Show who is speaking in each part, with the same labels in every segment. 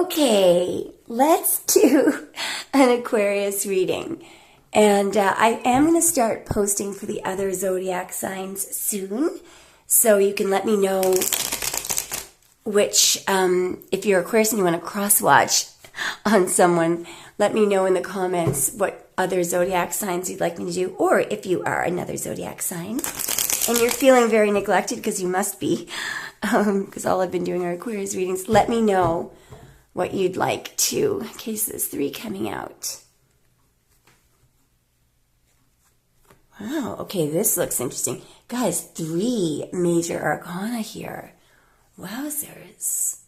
Speaker 1: Okay, let's do an Aquarius reading. And I am going to start posting for the other zodiac signs soon. So you can let me know which, if you're Aquarius and you want to cross-watch on someone, let me know in the comments what other zodiac signs you'd like me to do. Or if you are another zodiac sign and you're feeling very neglected, because you must be, because all I've been doing are Aquarius readings, let me know what you'd like to. Okay, so there's 3 coming out. Wow, okay, this looks interesting. Guys, 3 major arcana here. Wowzers.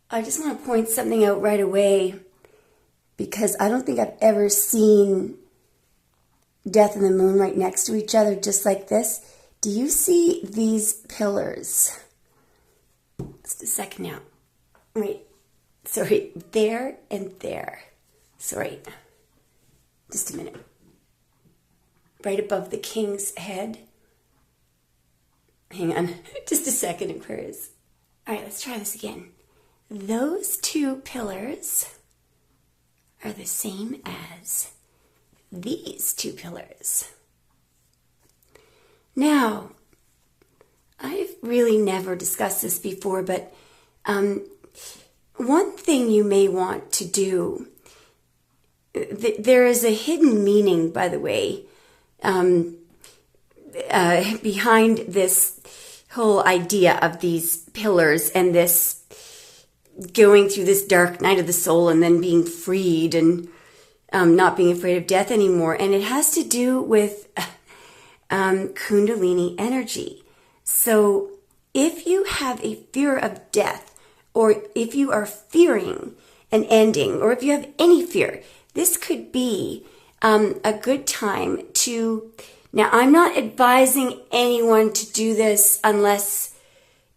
Speaker 1: I just want to point something out right away, because I don't think I've ever seen Death and the Moon right next to each other just like this. Do you see these pillars? Just a second now. Wait. Sorry, there and there. Sorry. Just a minute. Right above the king's head. Hang on. Just a second, Aquarius. All right, let's try this again. Those 2 pillars are the same as these 2 pillars. Now, I've really never discussed this before, but one thing you may want to do, there is a hidden meaning, by the way, behind this whole idea of these pillars and this going through this dark night of the soul and then being freed and not being afraid of death anymore. And it has to do with Kundalini energy. So if you have a fear of death, or if you are fearing an ending, or if you have any fear, this could be a good time to... Now, I'm not advising anyone to do this unless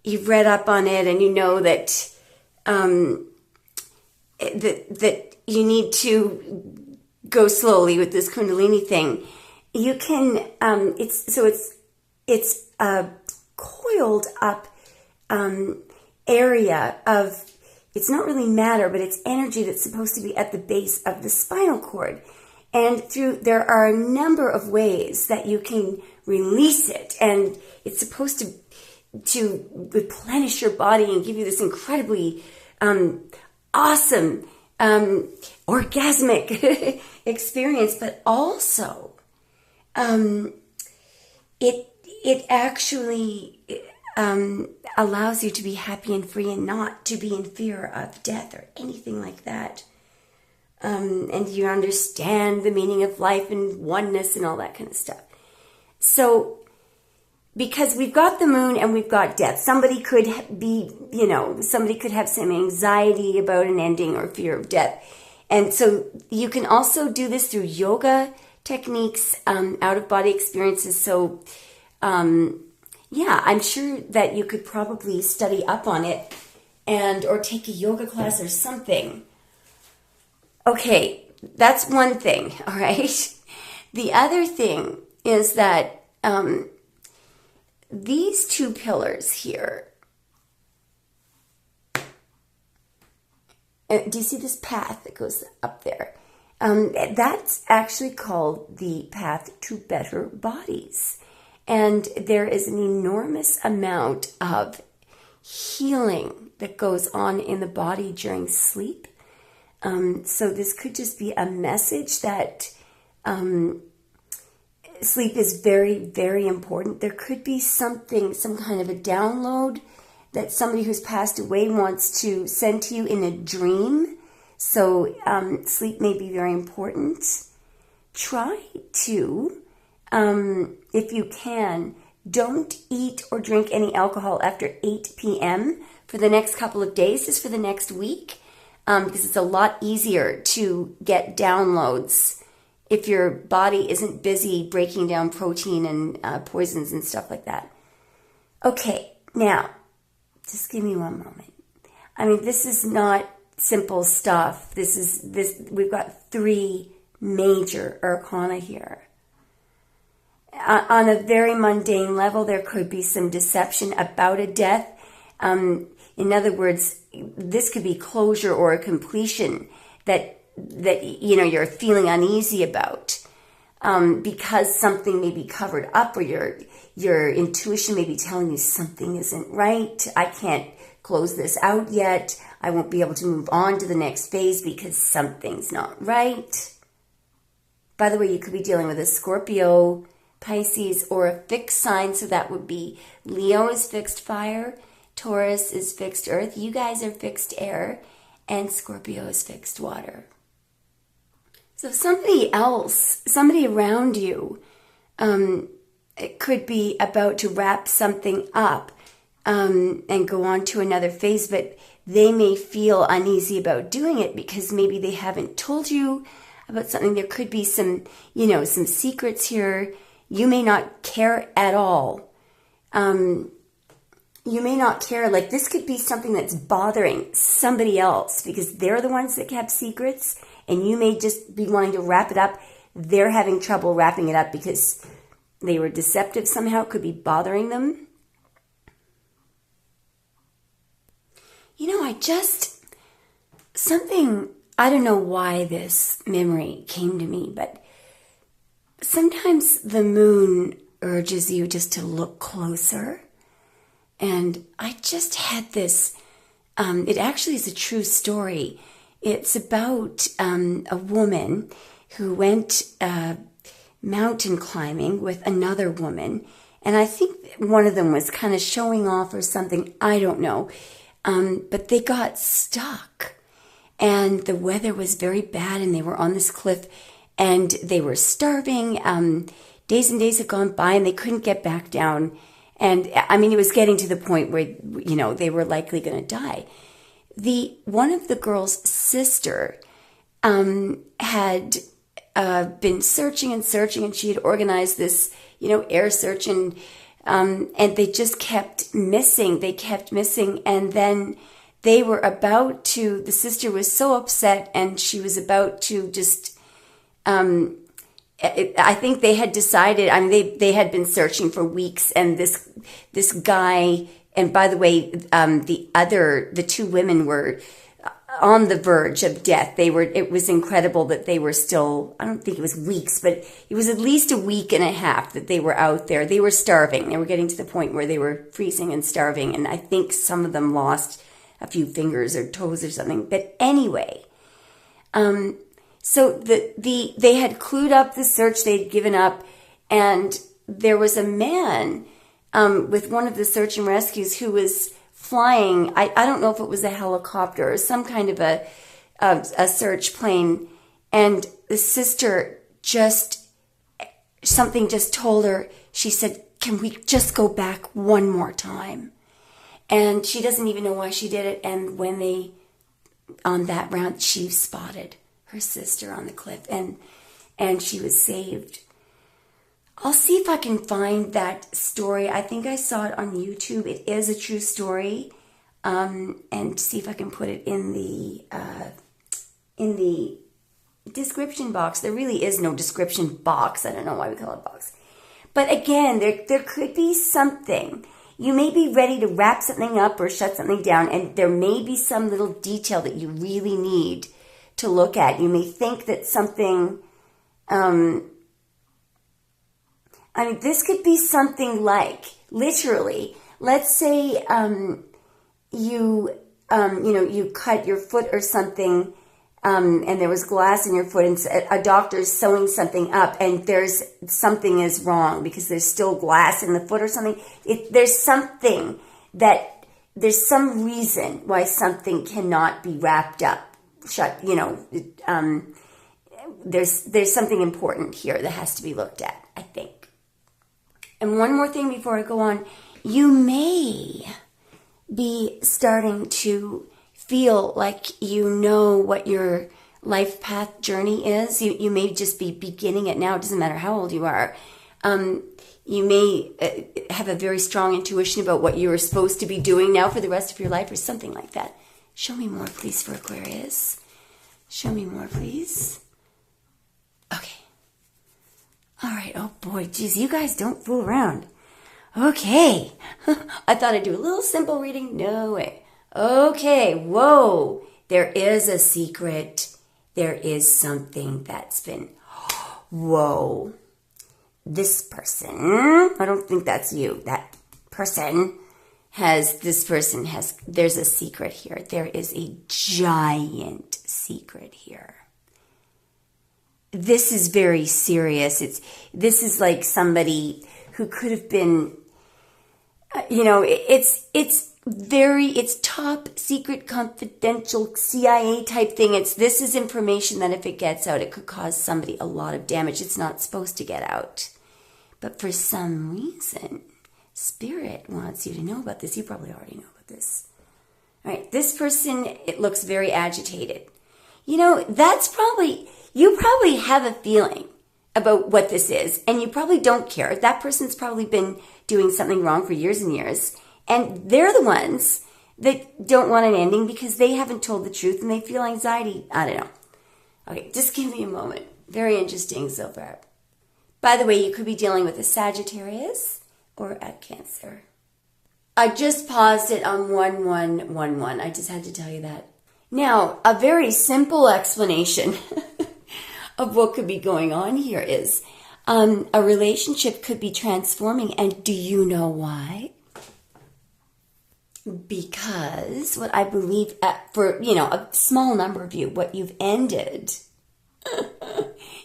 Speaker 1: you've read up on it and you know that that you need to go slowly with this Kundalini thing. You can, it's a coiled up area of, it's not really matter, but it's energy that's supposed to be at the base of the spinal cord. And there are a number of ways that you can release it. And it's supposed to replenish your body and give you this incredibly awesome, orgasmic experience. But also, it actually allows you to be happy and free and not to be in fear of death or anything like that. And you understand the meaning of life and oneness and all that kind of stuff. So, because we've got the moon and we've got death, somebody could be, somebody could have some anxiety about an ending or fear of death. And so you can also do this through yoga techniques, out-of-body experiences. So, yeah, I'm sure that you could probably study up on it or take a yoga class or something. Okay, that's one thing, all right? The other thing is that these 2 pillars here, do you see this path that goes up there? That's actually called the path to better bodies. And there is an enormous amount of healing that goes on in the body during sleep. So this could just be a message that sleep is very, very important. There could be some kind of a download that somebody who's passed away wants to send to you in a dream. So sleep may be very important. Try to, if you can, don't eat or drink any alcohol after 8 p.m. for the next couple of days, just for the next week. Because it's a lot easier to get downloads if your body isn't busy breaking down protein and poisons and stuff like that. Okay, now, just give me one moment. I mean, this is not simple stuff. We've got 3 major arcana here. On a very mundane level, there could be some deception about a death. In other words, this could be closure or a completion that you're feeling uneasy about, because something may be covered up, or your intuition may be telling you something isn't right. I can't close this out yet. I won't be able to move on to the next phase because something's not right. By the way, you could be dealing with a Scorpio, Pisces, or a fixed sign. So that would be Leo is fixed fire, Taurus is fixed earth, you guys are fixed air, and Scorpio is fixed water. So somebody else, somebody around you, it could be about to wrap something up and go on to another phase, but they may feel uneasy about doing it because maybe they haven't told you about something. There could be some secrets here. You may not care at all. You may not care. Like, this could be something that's bothering somebody else because they're the ones that kept secrets, and you may just be wanting to wrap it up. They're having trouble wrapping it up because they were deceptive somehow. It could be bothering them. I don't know why this memory came to me, but sometimes the moon urges you just to look closer. And I just had this, it actually is a true story. It's about a woman who went mountain climbing with another woman. And I think one of them was kind of showing off or something. I don't know. But they got stuck. And the weather was very bad, and they were on this cliff, and they were starving. Days and days had gone by, and they couldn't get back down. And I mean, it was getting to the point where, they were likely going to die. One of the girl's sister had been searching and searching, and she had organized this, air search, and they just kept missing. They kept missing, and then they were about to, the sister was so upset, and she was about to just, I think they had decided, they had been searching for weeks, and this guy, and by the way, the two women were on the verge of death. It was incredible that they were still, I don't think it was weeks, but it was at least a week and a half that they were out there. They were starving. They were getting to the point where they were freezing and starving, and I think some of them lost a few fingers or toes or something. But anyway, so they had clued up the search. They'd given up, and there was a man with one of the search and rescues who was flying. I don't know if it was a helicopter or some kind of a search plane, and the sister something just told her. She said, "Can we just go back one more time?" And she doesn't even know why she did it. And when on that round, she spotted her sister on the cliff, and she was saved. I'll see if I can find that story. I think I saw it on YouTube. It is a true story. And see if I can put it in the description box. There really is no description box. I don't know why we call it box. But again, there could be something. You may be ready to wrap something up or shut something down, and there may be some little detail that you really need to look at. You may think that something, this could be something like, literally, let's say you cut your foot or something, and there was glass in your foot, and a doctor's sewing something up, and something is wrong because there's still glass in the foot or something. There's some reason why something cannot be wrapped up, shut. There's something important here that has to be looked at, I think. And one more thing before I go on, you may be starting to feel like you know what your life path journey is. You may just be beginning it now. It doesn't matter how old you are. You may have a very strong intuition about what you are supposed to be doing now for the rest of your life or something like that. Show me more, please, for Aquarius. Show me more, please. Okay. All right. Oh, boy. Geez, you guys don't fool around. Okay. I thought I'd do a little simple reading. No way. Okay, whoa, there is a secret. There is something that's been, whoa, this person, I don't think that's you, that person there's a secret here. There is a giant secret here. This is very serious. This is like somebody who could have been, it's top secret, confidential CIA type thing. This is information that if it gets out, it could cause somebody a lot of damage. It's not supposed to get out. But for some reason, Spirit wants you to know about this. You probably already know about this. All right, this person, it looks very agitated. You probably have a feeling about what this is, and you probably don't care. That person's probably been doing something wrong for years and years, and they're the ones that don't want an ending because they haven't told the truth and they feel anxiety. I don't know. Okay, just give me a moment. Very interesting so far. By the way, you could be dealing with a Sagittarius or a Cancer. I just paused it on 1111. I just had to tell you that. Now, a very simple explanation of what could be going on here is a relationship could be transforming. And do you know why? Because what I believe for a small number of you, what you've ended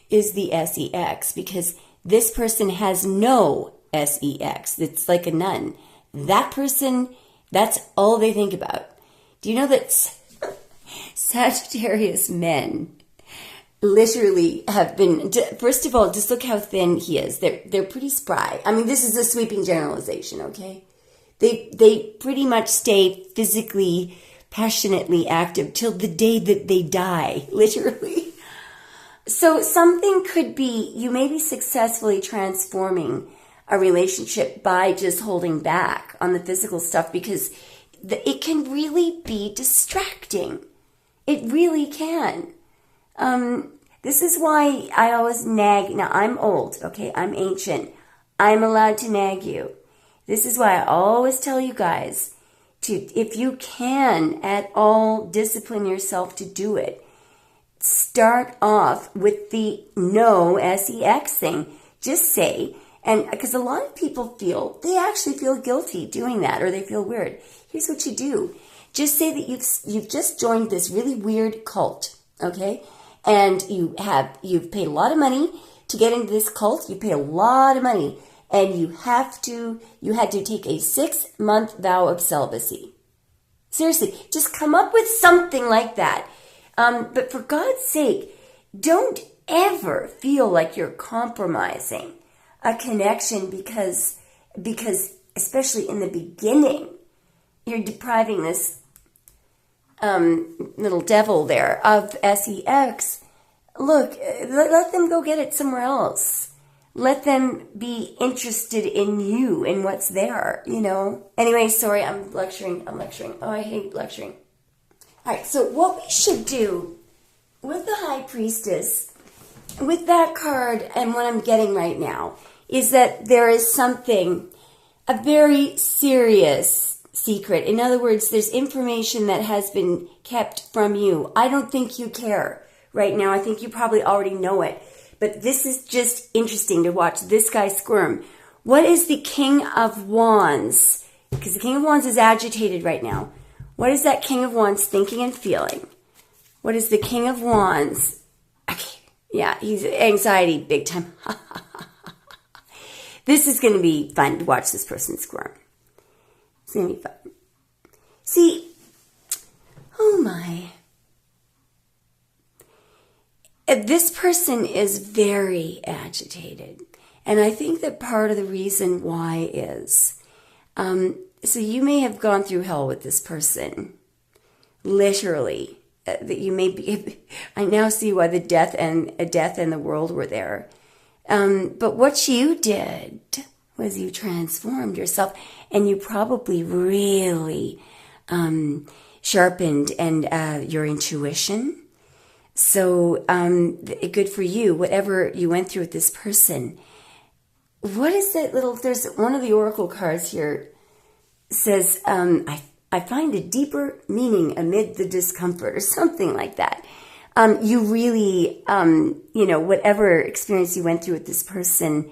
Speaker 1: is the SEX, because this person has no SEX. It's like a nun. That person, that's all they think about. Do you know that Sagittarius men literally have been, first of all, just look how thin he is. They're pretty spry. I mean, this is a sweeping generalization, okay? They pretty much stay physically, passionately active till the day that they die, literally. So something could be, you may be successfully transforming a relationship by just holding back on the physical stuff, because it can really be distracting. It really can. This is why I always nag. Now, I'm old, okay? I'm ancient. I'm allowed to nag you. This is why I always tell you guys to, if you can at all, discipline yourself to do it. Start off with the no SEX thing. Just say, and because a lot of people they actually feel guilty doing that, or they feel weird. Here's what you do. Just say that you've just joined this really weird cult, okay? And you've paid a lot of money to get into this cult. You pay a lot of money, and you had to take a 6-month vow of celibacy. Seriously, just come up with something like that. But for God's sake, don't ever feel like you're compromising a connection because especially in the beginning, you're depriving this little devil there of SEX. Look, let them go get it somewhere else. Let them be interested in you and what's there, Anyway, sorry, I'm lecturing. Oh, I hate lecturing. All right, so what we should do with the High Priestess, with that card and what I'm getting right now, is that there is a very serious secret. In other words, there's information that has been kept from you. I don't think you care right now. I think you probably already know it. But this is just interesting to watch this guy squirm. What is the King of Wands? Because the King of Wands is agitated right now. What is that King of Wands thinking and feeling? What is the King of Wands? Okay, yeah, he's anxiety big time. This is going to be fun to watch this person squirm. It's going to be fun. See, oh my. This person is very agitated. And I think that part of the reason why is, so you may have gone through hell with this person. Literally. That you may be, I now see why the death and the world were there. But what you did was you transformed yourself, and you probably really sharpened your intuition. So good for you, whatever you went through with this person. What is that there's one of the oracle cards here says, I find a deeper meaning amid the discomfort, or something like that. You really, whatever experience you went through with this person,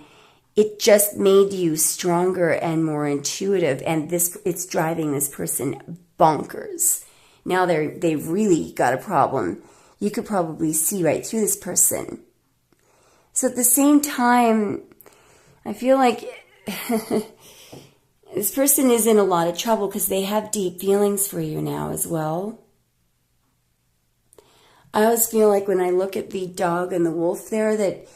Speaker 1: it just made you stronger and more intuitive, and it's driving this person bonkers. Now they've really got a problem. You could probably see right through this person. So at the same time, I feel like this person is in a lot of trouble because they have deep feelings for you now as well. I always feel like when I look at the dog and the wolf there, that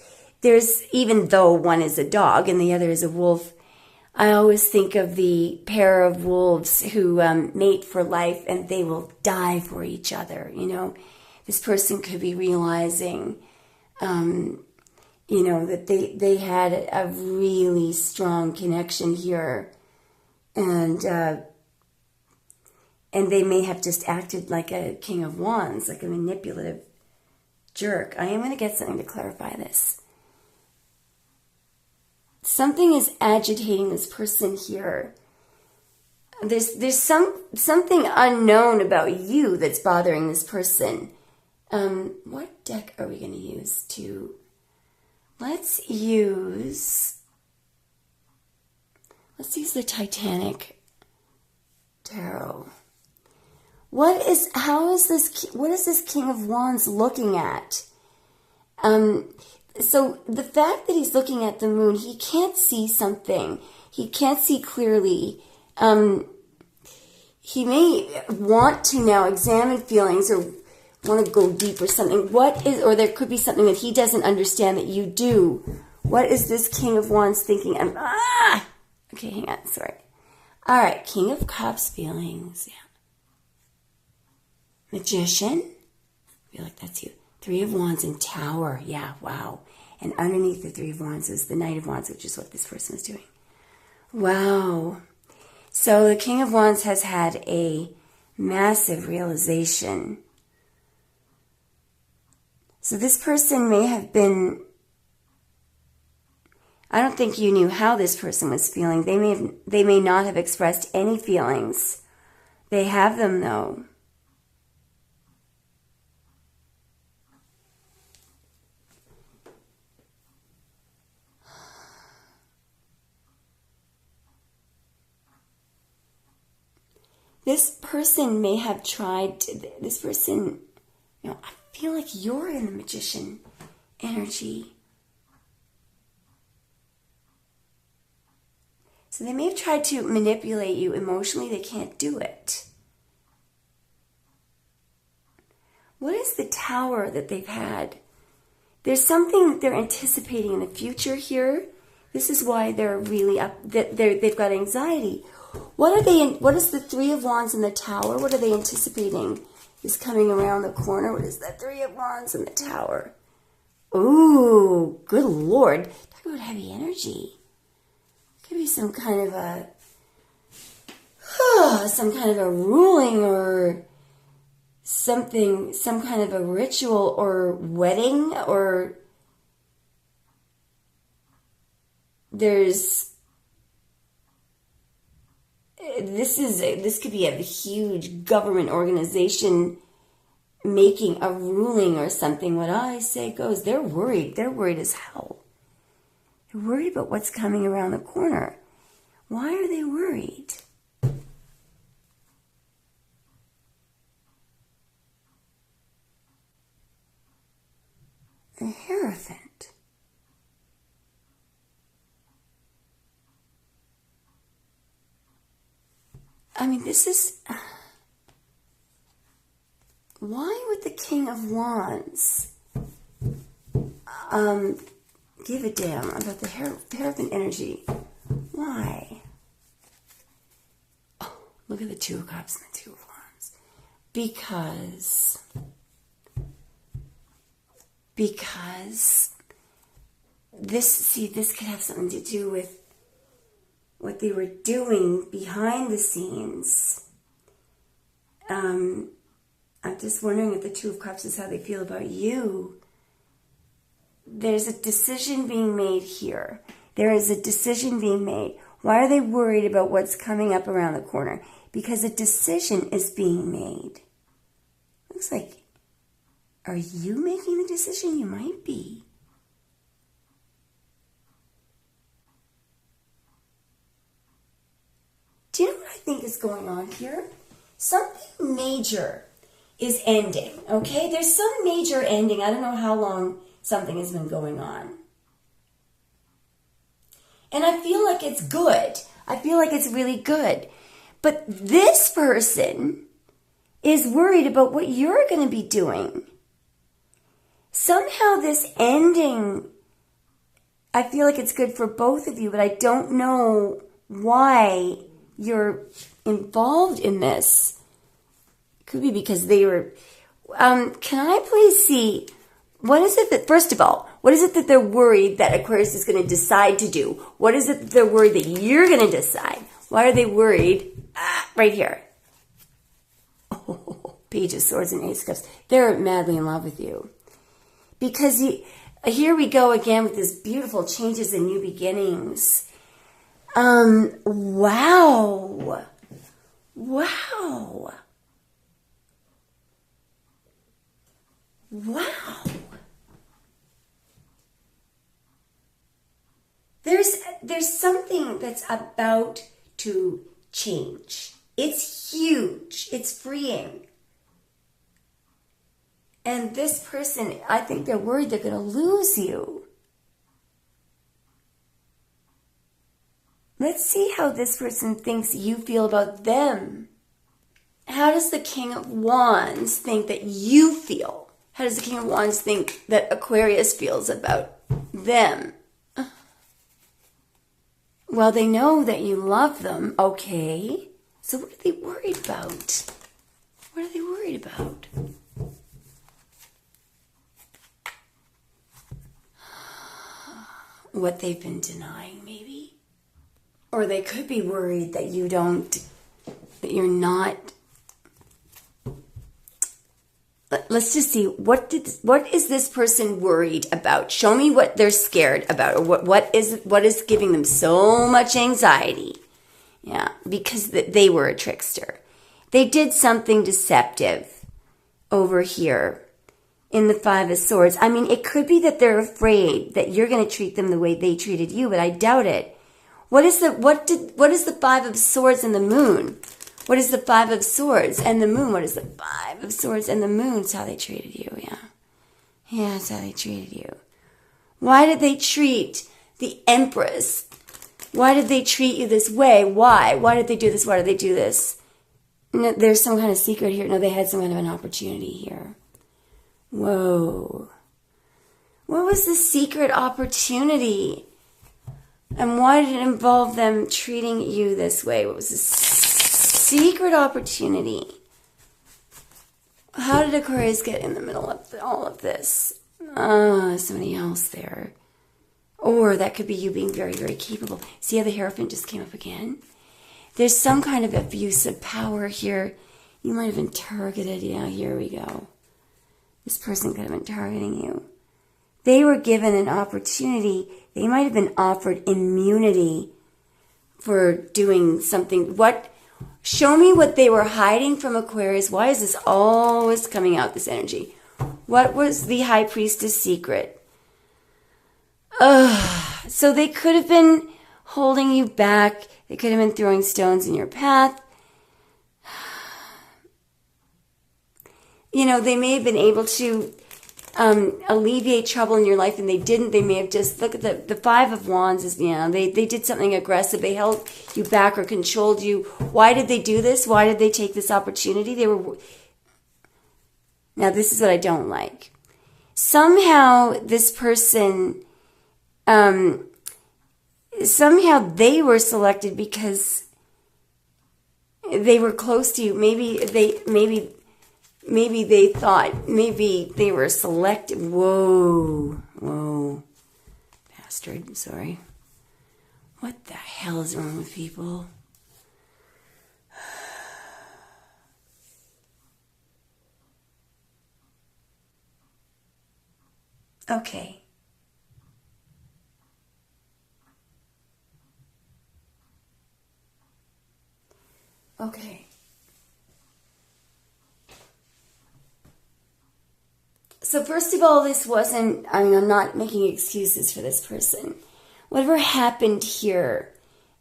Speaker 1: there's, even though one is a dog and the other is a wolf, I always think of the pair of wolves who mate for life and they will die for each other. This person could be realizing, that they had a really strong connection here, and they may have just acted like a King of Wands, like a manipulative jerk. I am going to get something to clarify this. Something is agitating this person here. There's something unknown about you that's bothering this person. What deck are we going to use to... Let's use the Titanic Tarot. What is this King of Wands looking at? So the fact that he's looking at the moon, he can't see something. He can't see clearly. He may want to now examine feelings or want to go deep or something. Or there could be something that he doesn't understand that you do. What is this King of Wands thinking? Okay, hang on, sorry. All right, King of Cups feelings. Yeah. Magician. I feel like that's you. Three of Wands and Tower. Yeah, wow. And underneath the Three of Wands is the Knight of Wands, which is what this person is doing. Wow. So the King of Wands has had a massive realization. So this person may have been... I don't think you knew how this person was feeling. They may not have expressed any feelings. They have them, though. This person may have tried to... This person... I feel like you're in the Magician energy. So they may have tried to manipulate you emotionally. They can't do it. What is the Tower that they've had? There's something that they're anticipating in the future here. This is why they're really up. They've got anxiety. What is the Three of Wands in the Tower? What are they anticipating is coming around the corner? What is that Three of Wands in the Tower? Ooh, good Lord. Talk about heavy energy. Could be some kind of a ruling or something, some kind of a ritual or wedding, or this could be a huge government organization making a ruling or something. What I say goes. They're worried. They're worried as hell. They're worried about what's coming around the corner. Why are they worried? A Hierophant. I mean, this is... Why would the King of Wands give a damn about the Hierophant energy? Why? Oh, look at the Two of Cups and the Two of Wands. Because this could have something to do with what they were doing behind the scenes. I'm just wondering if the Two of Cups is how they feel about you. There's a decision being made here. There is a decision being made. Why are they worried about what's coming up around the corner? because a decision is being made. Looks like, are you making the decision? You might be. Do you know what I think is going on here? Something major is ending, okay? There's some major ending. I don't know how long something has been going on. And I feel like it's good. I feel like it's really good. But this person is worried about what you're going to be doing. Somehow this ending, I feel like it's good for both of you, but I don't know why you're involved in this. It could be because they were... can I please see, what is it that, first of all, what is it that they're worried that Aquarius is going to decide to do? What is it that they're worried that you're going to decide? Why are they worried? Right here. Oh, Page of Swords and Ace of Cups. They're madly in love with you. Because here we go again with this beautiful changes and new beginnings. Wow. Wow. Wow. There's something that's about to change. It's huge. It's freeing. And this person, I think they're worried they're going to lose you. Let's see how this person thinks you feel about them. How does the King of Wands think that you feel? How does the King of Wands think that Aquarius feels about them? Well, they know that you love them. Okay. So what are they worried about? What are they worried about? What they've been denying, maybe. Or they could be worried that that you're not. Let's just see, what is this person worried about? Show me what they're scared about, or what is giving them so much anxiety. Yeah, because they were a trickster. They did something deceptive over here in the Five of Swords. I mean, it could be that they're afraid that you're going to treat them the way they treated you, but I doubt it. What is the Five of Swords and the Moon? What is the Five of Swords and the Moon? What is the Five of Swords and the Moon? It's how they treated you, yeah. Yeah, it's how they treated you. Why did they treat the Empress? Why did they treat you this way? Why? Why did they do this? Why did they do this? No, there's some kind of secret here. No, they had some kind of an opportunity here. Whoa. What was the secret opportunity? And why did it involve them treating you this way? What was the secret opportunity? How did Aquarius get in the middle of all of this? Somebody else there. Or that could be you being very, very capable. See how the Hierophant just came up again? There's some kind of abuse of power here. You might have been targeted. Yeah, here we go. This person could have been targeting you. They were given an opportunity. They might have been offered immunity for doing something. Show me what they were hiding from Aquarius. Why is this always coming out, this energy? What was the High Priestess' secret? So they could have been holding you back. They could have been throwing stones in your path. You know, they may have been able to alleviate trouble in your life, and they didn't. They may have just, look at the Five of Wands is, they did something aggressive. They held you back or controlled you. Why did they do this? Why did they take this opportunity? Now, this is what I don't like. Somehow, this person, somehow they were selected because they were close to you. Maybe they thought, maybe they were selected. Whoa. Bastard, sorry. What the hell is wrong with people? Okay. Okay. So first of all, this wasn't, I mean, I'm not making excuses for this person. Whatever happened here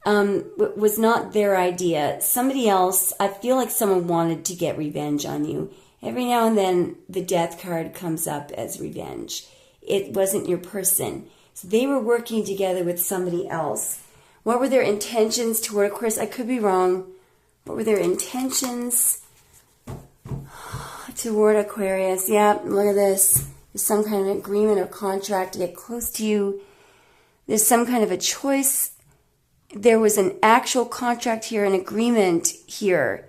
Speaker 1: was not their idea. Somebody else, I feel like someone wanted to get revenge on you. Every now and then, the death card comes up as revenge. It wasn't your person. So they were working together with somebody else. What were their intentions toward Aquarius? I could be wrong. What were their intentions toward Aquarius? Yeah, look at this. There's some kind of agreement or contract to get close to you. There's some kind of a choice. There was an actual contract here, an agreement here.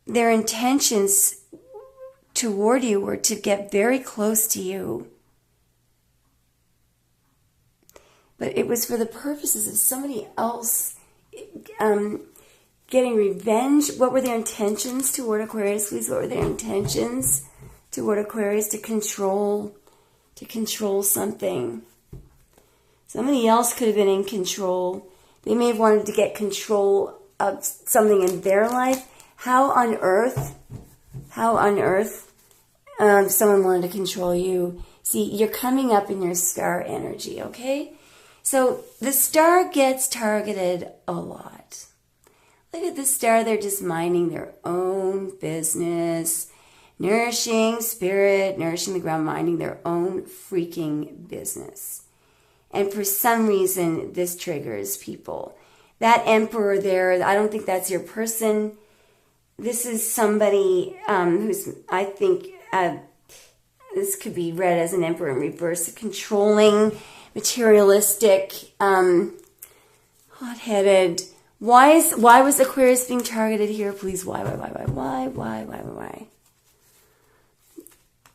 Speaker 1: Their intentions toward you were to get very close to you. But it was for the purposes of somebody else getting revenge. What were their intentions toward Aquarius, please? What were their intentions toward Aquarius? To control something. Somebody else could have been in control. They may have wanted to get control of something in their life. How on earth someone wanted to control you? See, you're coming up in your star energy, okay? So the star gets targeted a lot. Look at the star, they're just minding their own business, nourishing spirit, nourishing the ground, minding their own freaking business. And for some reason, this triggers people. That emperor there, I don't think that's your person. This is somebody who's, I think, this could be read as an emperor in reverse, controlling, materialistic, hot-headed. Why was Aquarius being targeted here? Please, why?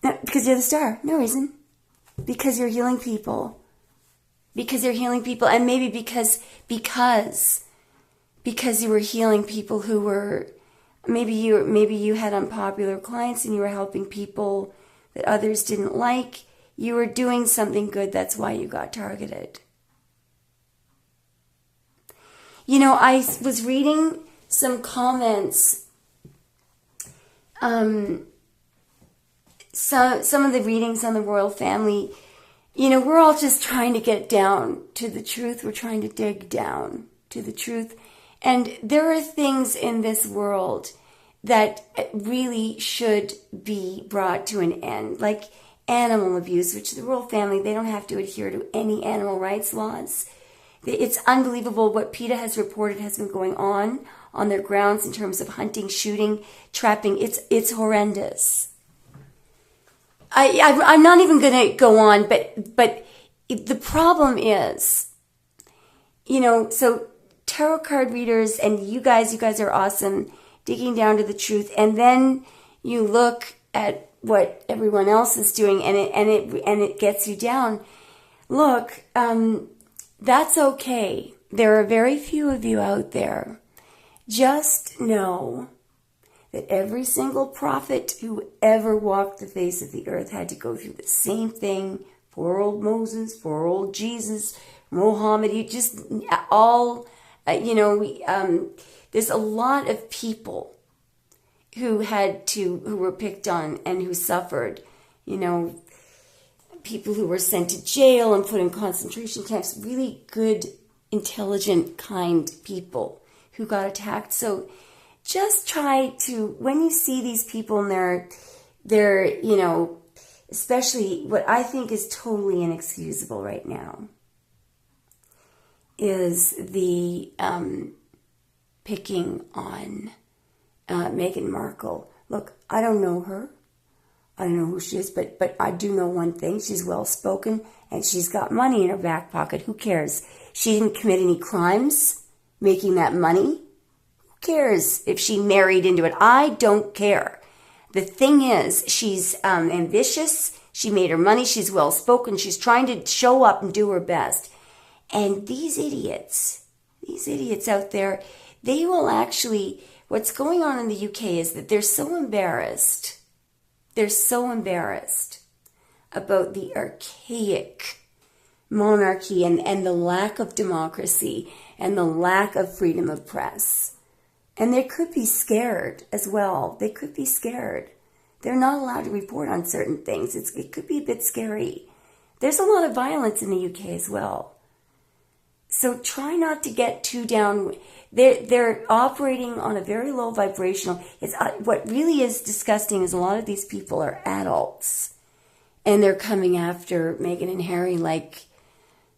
Speaker 1: No, because you're the star. No reason. Because you're healing people. And maybe because you were healing people who were, maybe you had unpopular clients and you were helping people that others didn't like. You were doing something good. That's why you got targeted. You know, I was reading some comments. Some of the readings on the royal family. You know, we're all just trying to get down to the truth. We're trying to dig down to the truth. And there are things in this world that really should be brought to an end, like animal abuse, which the royal family, they don't have to adhere to any animal rights laws. It's unbelievable what PETA has reported has been going on their grounds in terms of hunting, shooting, trapping. It's horrendous. I'm not even going to go on, but the problem is, you know, so tarot card readers and you guys are awesome, digging down to the truth, and then you look at what everyone else is doing, and it gets you down. Look, that's okay. There are very few of you out there. Just know that every single prophet who ever walked the face of the earth had to go through the same thing. Poor old Moses, poor old Jesus, Muhammad, you just all, there's a lot of people who were picked on and who suffered, people who were sent to jail and put in concentration camps, really good, intelligent, kind people who got attacked. So just try to, when you see these people and they're, especially what I think is totally inexcusable right now is the picking on Meghan Markle. Look, I don't know her. I don't know who she is, but I do know one thing. She's well-spoken, and she's got money in her back pocket. Who cares? She didn't commit any crimes making that money. Who cares if she married into it? I don't care. The thing is, she's ambitious. She made her money. She's well-spoken. She's trying to show up and do her best. And these idiots out there, they will actually, what's going on in the UK is that they're so embarrassed. They're so embarrassed about the archaic monarchy and the lack of democracy and the lack of freedom of press. And they could be scared as well. They could be scared They're not allowed to report on certain things. It could be a bit scary. There's a lot of violence in the UK as well. So try not to get too down. They're operating on a very low vibrational. What really is disgusting is a lot of these people are adults, and they're coming after Meghan and Harry like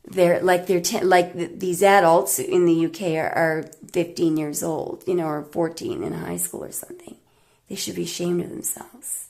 Speaker 1: these adults in the UK are 15 years old, or 14 in high school or something. They should be ashamed of themselves.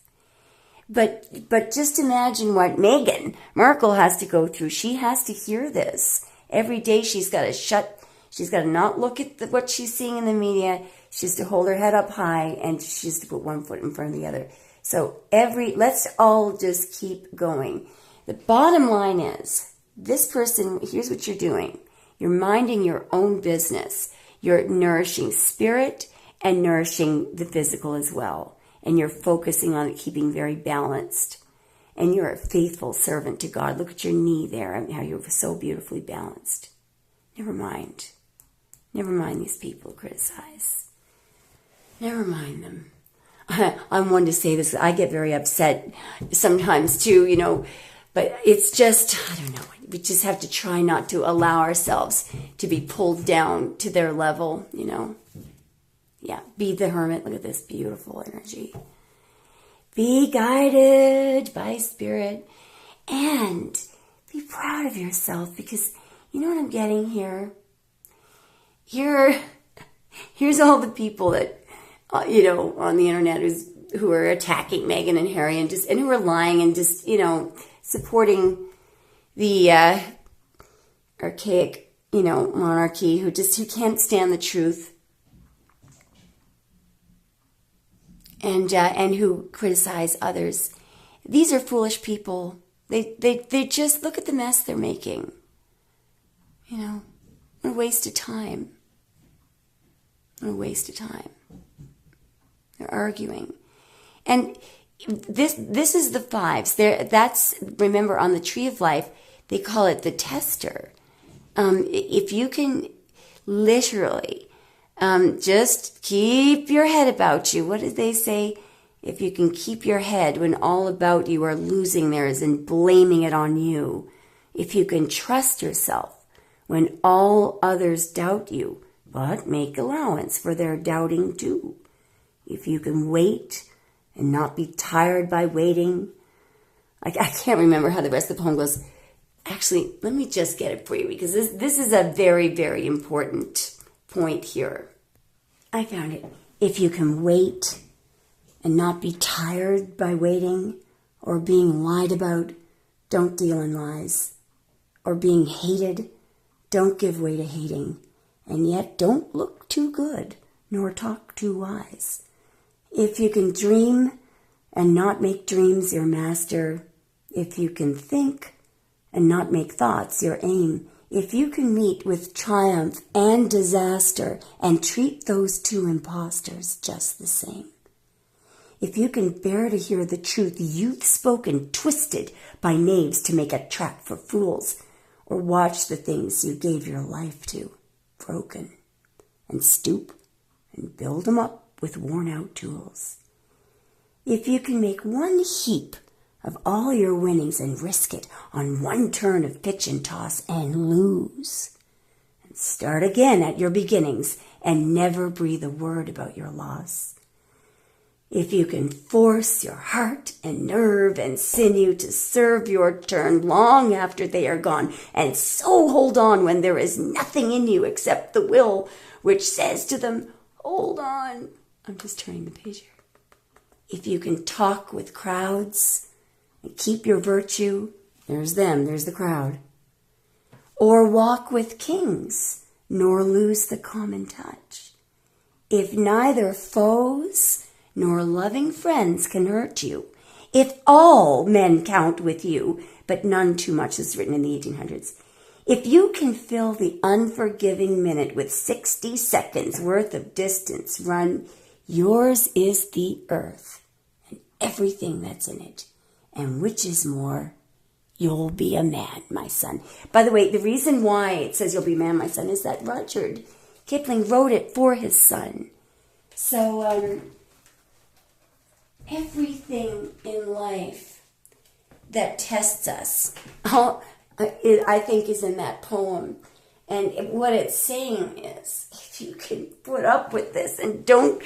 Speaker 1: But just imagine what Meghan Markle has to go through. She has to hear this. Every day she's got to not look at what she's seeing in the media. She has to hold her head up high, and she has to put one foot in front of the other. So let's all just keep going. The bottom line is, this person, here's what you're doing. You're minding your own business. You're nourishing spirit and nourishing the physical as well. And you're focusing on it, keeping very balanced. And you're a faithful servant to God. Look at your knee there, how you're so beautifully balanced. Never mind. Never mind these people who criticize. Never mind them. I'm one to say this. I get very upset sometimes too, but it's just, I don't know. We just have to try not to allow ourselves to be pulled down to their level, Yeah, be the hermit. Look at this beautiful energy. Be guided by spirit and be proud of yourself, because you know what I'm getting here? Here's all the people that, on the internet who are attacking Meghan and Harry and who are lying and just, supporting the archaic, monarchy who can't stand the truth. And who criticize others. These are foolish people. They just look at the mess they're making. A waste of time. A waste of time. They're arguing. And this is the fives. Remember, on the Tree of Life, they call it the tester. If you can literally just keep your head about you. What did they say? If you can keep your head when all about you are losing theirs and blaming it on you. If you can trust yourself when all others doubt you, but make allowance for their doubting too. If you can wait and not be tired by waiting. I can't remember how the rest of the poem goes. Actually, let me just get it for you, because this is a very, very important point here. I found it. If you can wait and not be tired by waiting or being lied about, don't deal in lies. Or being hated, don't give way to hating. And yet don't look too good nor talk too wise. If you can dream and not make dreams your master, if you can think and not make thoughts your aim, if you can meet with triumph and disaster and treat those two impostors just the same. If you can bear to hear the truth you've spoken twisted by knaves to make a trap for fools, or watch the things you gave your life to broken, and stoop and build them up with worn-out tools. If you can make one heap of all your winnings and risk it on one turn of pitch and toss and lose, and start again at your beginnings and never breathe a word about your loss. If you can force your heart and nerve and sinew to serve your turn long after they are gone, and so hold on when there is nothing in you except the will which says to them, hold on. I'm just turning the page here. If you can talk with crowds and keep your virtue, there's them, there's the crowd. Or walk with kings, nor lose the common touch. If neither foes nor loving friends can hurt you, if all men count with you, but none too much, is written in the 1800s, if you can fill the unforgiving minute with 60 seconds worth of distance run, yours is the earth and everything that's in it. And which is more, you'll be a man, my son. By the way, the reason why it says you'll be a man, my son, is that Rudyard Kipling wrote it for his son. So, everything in life that tests us, I think is in that poem. And what it's saying is, if you can put up with this and don't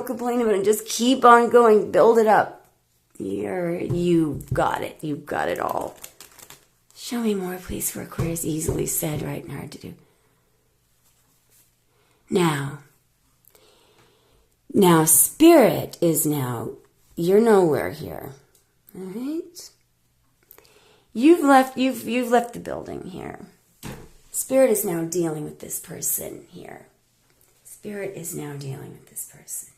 Speaker 1: complain about it and just keep on going, build it up, you've got it. You've got it all. Show me more, please, for Aquarius. Easily said, right, and hard to do. Now, Spirit is you're nowhere here. All right? You've left the building here. Spirit is now dealing with this person here. Spirit is now dealing with this person.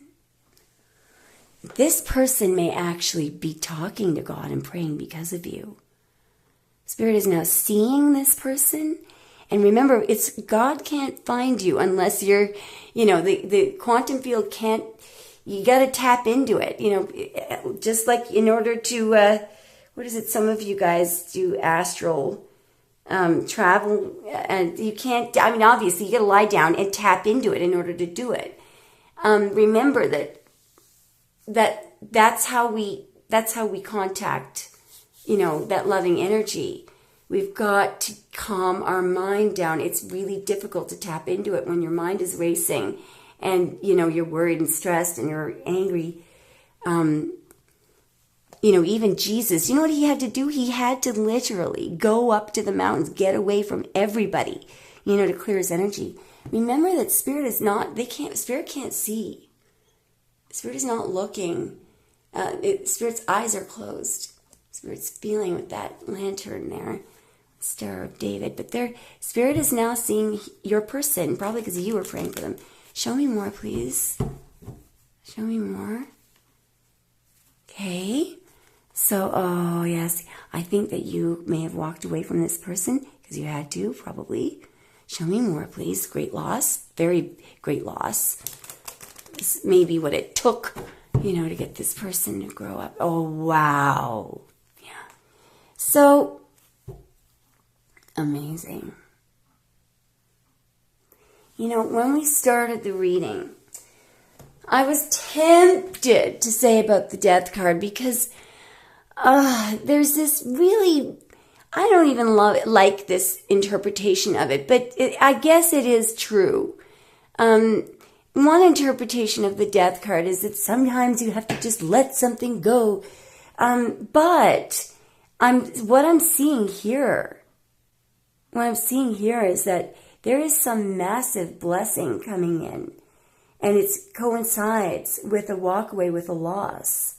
Speaker 1: This person may actually be talking to God and praying because of you. Spirit is now seeing this person. And remember, God can't find you unless you're, the quantum field can't, you got to tap into it, just like in order to, some of you guys do astral travel, and you can't, obviously you got to lie down and tap into it in order to do it. Remember that's how we contact, that loving energy. We've got to calm our mind down. It's really difficult to tap into it when your mind is racing and, you're worried and stressed and you're angry. Even Jesus, you know what he had to do? He had to literally go up to the mountains, get away from everybody, to clear his energy. Remember that Spirit can't see. Spirit is not looking. Spirit's eyes are closed. Spirit's feeling with that lantern there, Star of David. But Spirit is now seeing your person, probably because you were praying for them. Show me more, please. Show me more. Okay. So, yes, I think that you may have walked away from this person because you had to, probably. Show me more, please. Great loss. Very great loss. This may be what it took, to get this person to grow up. Oh, wow. Yeah. So, amazing. When we started the reading, I was tempted to say about the Death card because there's this really, I don't even like this interpretation of it, but I guess it is true. One interpretation of the Death card is that sometimes you have to just let something go. But what I'm seeing here is that there is some massive blessing coming in, and it coincides with a walkaway with a loss.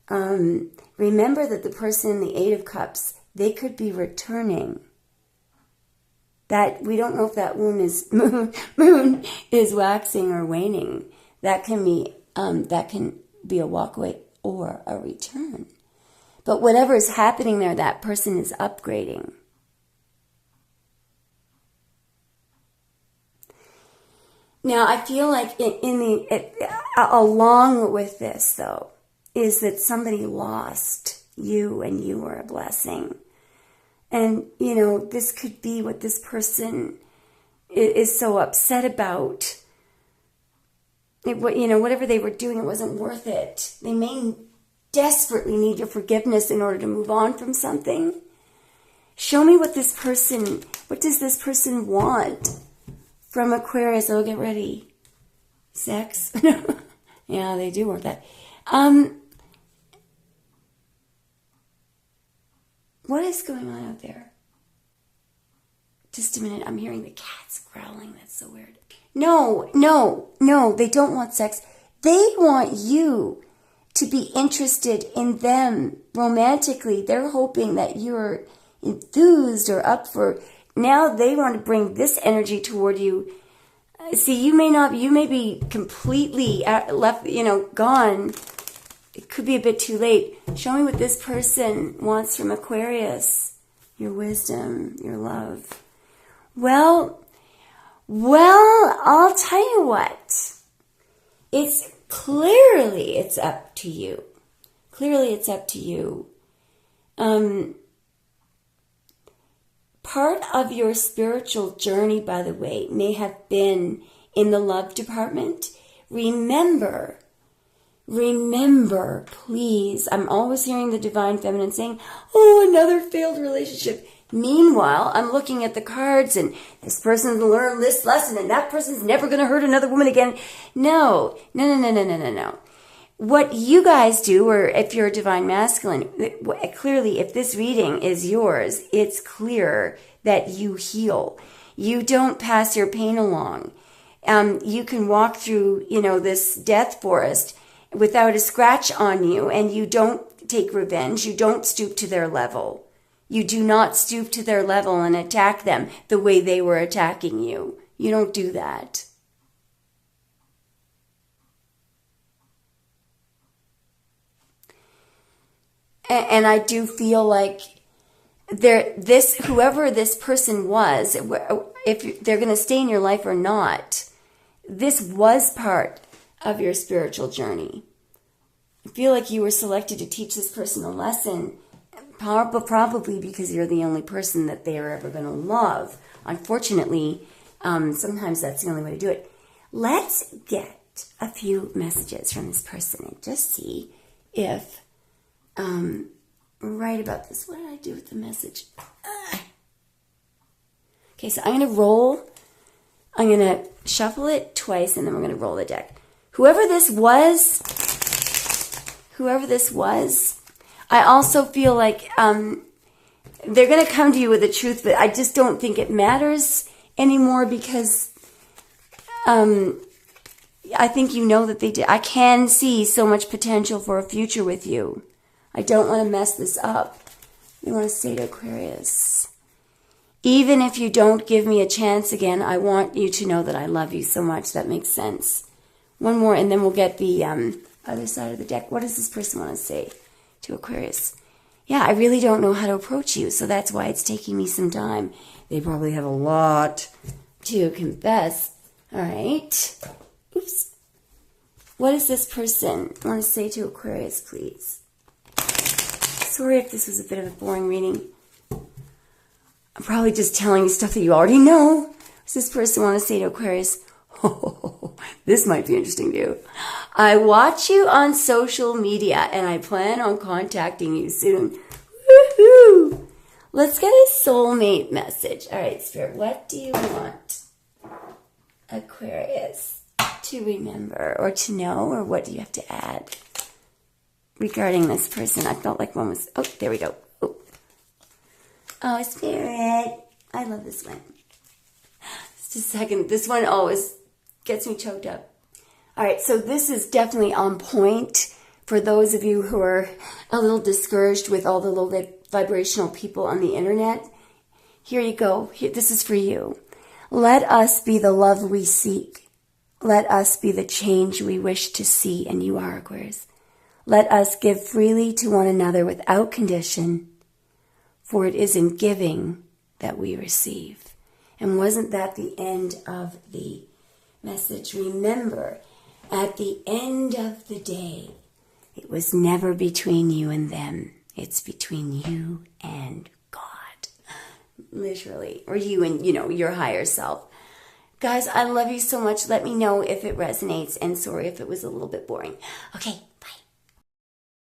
Speaker 1: Remember that the person in the Eight of Cups, they could be returning. That we don't know if that moon is waxing or waning. That can be a walkaway or a return. But whatever is happening there, that person is upgrading. Now, I feel like along with this, though, is that somebody lost you and you were a blessing. And, this could be what this person is so upset about. Whatever they were doing, it wasn't worth it. They may desperately need your forgiveness in order to move on from something. Show me what does this person want from Aquarius? Oh, get ready. Sex? Yeah, they do want that. What is going on out there? Just a minute, I'm hearing the cats growling. That's so weird. No, they don't want sex. They want you to be interested in them romantically. They're hoping that you're enthused or up for. Now they want to bring this energy toward you. See, you may be completely left, gone. It could be a bit too late. Show me what this person wants from Aquarius. Your wisdom, your love. Well, I'll tell you what. It's up to you. Clearly it's up to you. Part of your spiritual journey, by the way, may have been in the love department. Remember remember, please, I'm always hearing the divine feminine saying, oh, another failed relationship. Meanwhile, I'm looking at the cards and this person's learned this lesson and that person's never going to hurt another woman again. No. What you guys do, or if you're a divine masculine, clearly if this reading is yours, it's clear that you heal. You don't pass your pain along. You can walk through, this death forest without a scratch on you, and you don't take revenge. You don't stoop to their level. You do not stoop to their level and attack them the way they were attacking you. You don't do that. And I do feel like whoever this person was, if they're going to stay in your life or not, this was part of your spiritual journey. I feel like you were selected to teach this person a lesson, probably because you're the only person that they are ever going to love. Unfortunately, sometimes that's the only way to do it. Let's get a few messages from this person and just see if right about this. What did I do with the message? Okay, so I'm going to roll. I'm going to shuffle it twice, and then we're going to roll the deck. Whoever this was, I also feel like they're going to come to you with the truth, but I just don't think it matters anymore because I think you know that they did. I can see so much potential for a future with you. I don't want to mess this up. I want to say to Aquarius, even if you don't give me a chance again, I want you to know that I love you so much. That makes sense. One more, and then we'll get the other side of the deck. What does this person want to say to Aquarius? Yeah, I really don't know how to approach you, so that's why it's taking me some time. They probably have a lot to confess. All right. Oops. What does this person want to say to Aquarius, please? Sorry if this was a bit of a boring reading. I'm probably just telling you stuff that you already know. What does this person want to say to Aquarius? Oh, this might be interesting to you. I watch you on social media and I plan on contacting you soon. Woohoo! Let's get a soulmate message. All right, Spirit, what do you want Aquarius to remember or to know, or what do you have to add regarding this person? I felt like one was... Oh, there we go. Oh, Spirit. I love this one. Just a second. This one always gets me choked up. All right, so this is definitely on point for those of you who are a little discouraged with all the low vibrational people on the internet. Here you go. This is for you. Let us be the love we seek. Let us be the change we wish to see, and you are, Aquarius. Let us give freely to one another without condition, for it is in giving that we receive. And wasn't that the end of the message? Remember, at the end of the day, it was never between you and them. It's between you and God. Literally. Or you and, your higher self. Guys, I love you so much. Let me know if it resonates. And sorry if it was a little bit boring. Okay, bye.